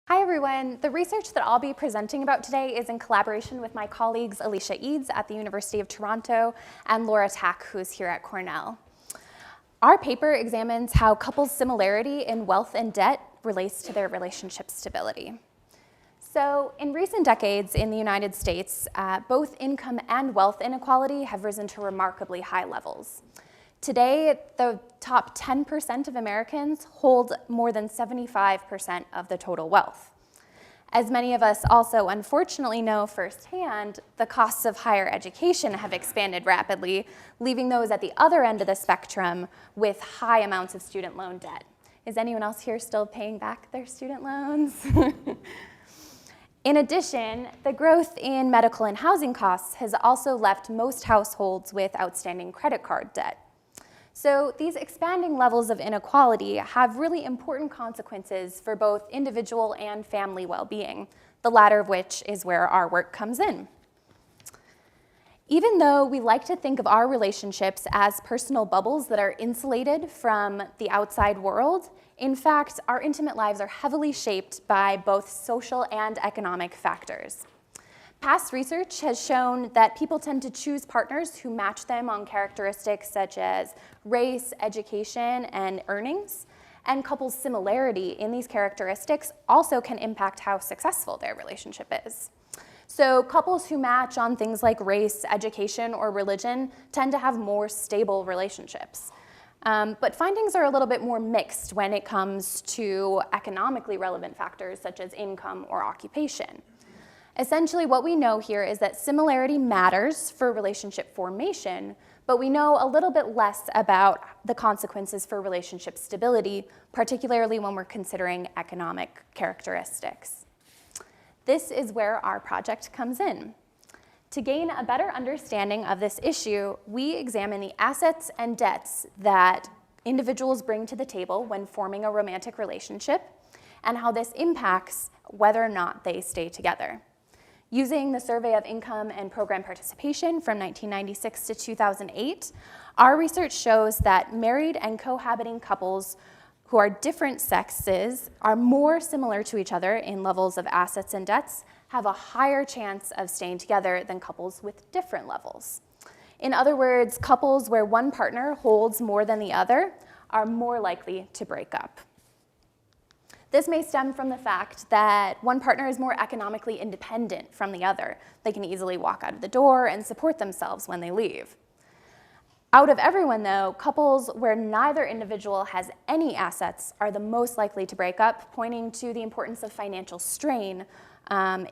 Hi everyone. The research that I'll be presenting about today is in collaboration with my colleagues Alicia Eads at the University of Toronto and Laura Tack, who's here at Cornell. Our paper examines how couples' similarity in wealth and debt relates to their relationship stability. So in recent decades in the United States, both income and wealth inequality have risen to remarkably high levels. Today, the top 10% of Americans hold more than 75% of the total wealth. As many of us also unfortunately know firsthand, the costs of higher education have expanded rapidly, leaving those at the other end of the spectrum with high amounts of student loan debt. Is anyone else here still paying back their student loans? In addition, the growth in medical and housing costs has also left most households with outstanding credit card debt. So these expanding levels of inequality have really important consequences for both individual and family well-being, the latter of which is where our work comes in. Even though we like to think of our relationships as personal bubbles that are insulated from the outside world, in fact, our intimate lives are heavily shaped by both social and economic factors. Past research has shown that people tend to choose partners who match them on characteristics such as race, education, and earnings. And couples' similarity in these characteristics also can impact how successful their relationship is. So couples who match on things like race, education, or religion tend to have more stable relationships. But findings are a little bit more mixed when it comes to economically relevant factors such as income or occupation. Essentially, what we know here is that similarity matters for relationship formation, but we know a little bit less about the consequences for relationship stability, particularly when we're considering economic characteristics. This is where our project comes in. To gain a better understanding of this issue, we examine the assets and debts that individuals bring to the table when forming a romantic relationship and how this impacts whether or not they stay together. Using the Survey of Income and Program Participation from 1996 to 2008, our research shows that married and cohabiting couples who are different sexes are more similar to each other in levels of assets and debts, have a higher chance of staying together than couples with different levels. In other words, couples where one partner holds more than the other are more likely to break up. This may stem from the fact that one partner is more economically independent from the other. They can easily walk out of the door and support themselves when they leave. Out of everyone, though, couples where neither individual has any assets are the most likely to break up, pointing to the importance of financial strain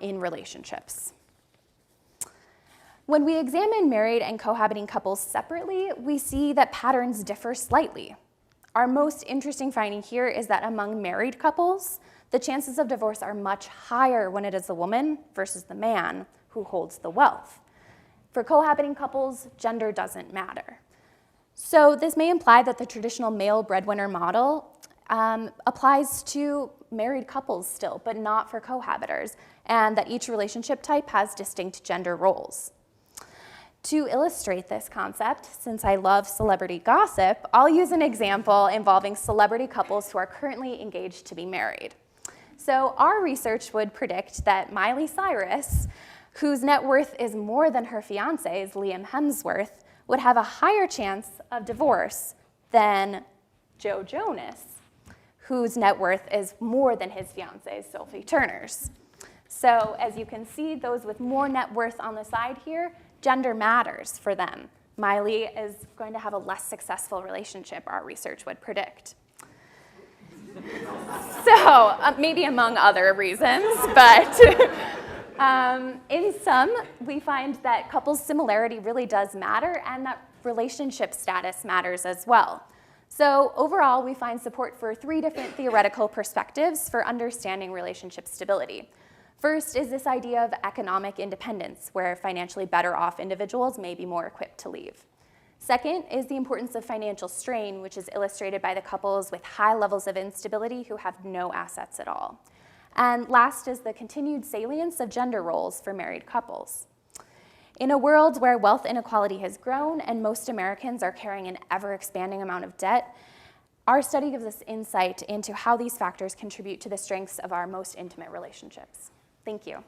in relationships. When we examine married and cohabiting couples separately, we see that patterns differ slightly. Our most interesting finding here is that among married couples, the chances of divorce are much higher when it is the woman versus the man who holds the wealth. For cohabiting couples, gender doesn't matter. So this may imply that the traditional male breadwinner model applies to married couples still, but not for cohabitors, and that each relationship type has distinct gender roles. To illustrate this concept, since I love celebrity gossip, I'll use an example involving celebrity couples who are currently engaged to be married. So our research would predict that Miley Cyrus, whose net worth is more than her fiance's, Liam Hemsworth, would have a higher chance of divorce than Joe Jonas, whose net worth is more than his fiance's, Sophie Turner's. So as you can see, those with more net worth on the side here, gender matters for them. Miley is going to have a less successful relationship, our research would predict. So maybe among other reasons, but in sum, we find that couples' similarity really does matter and that relationship status matters as well. So overall, we find support for three different theoretical perspectives for understanding relationship stability. First is this idea of economic independence, where financially better off individuals may be more equipped to leave. Second is the importance of financial strain, which is illustrated by the couples with high levels of instability who have no assets at all. And last is the continued salience of gender roles for married couples. In a world where wealth inequality has grown and most Americans are carrying an ever-expanding amount of debt, Our study gives us insight into how these factors contribute to the strengths of our most intimate relationships. Thank you.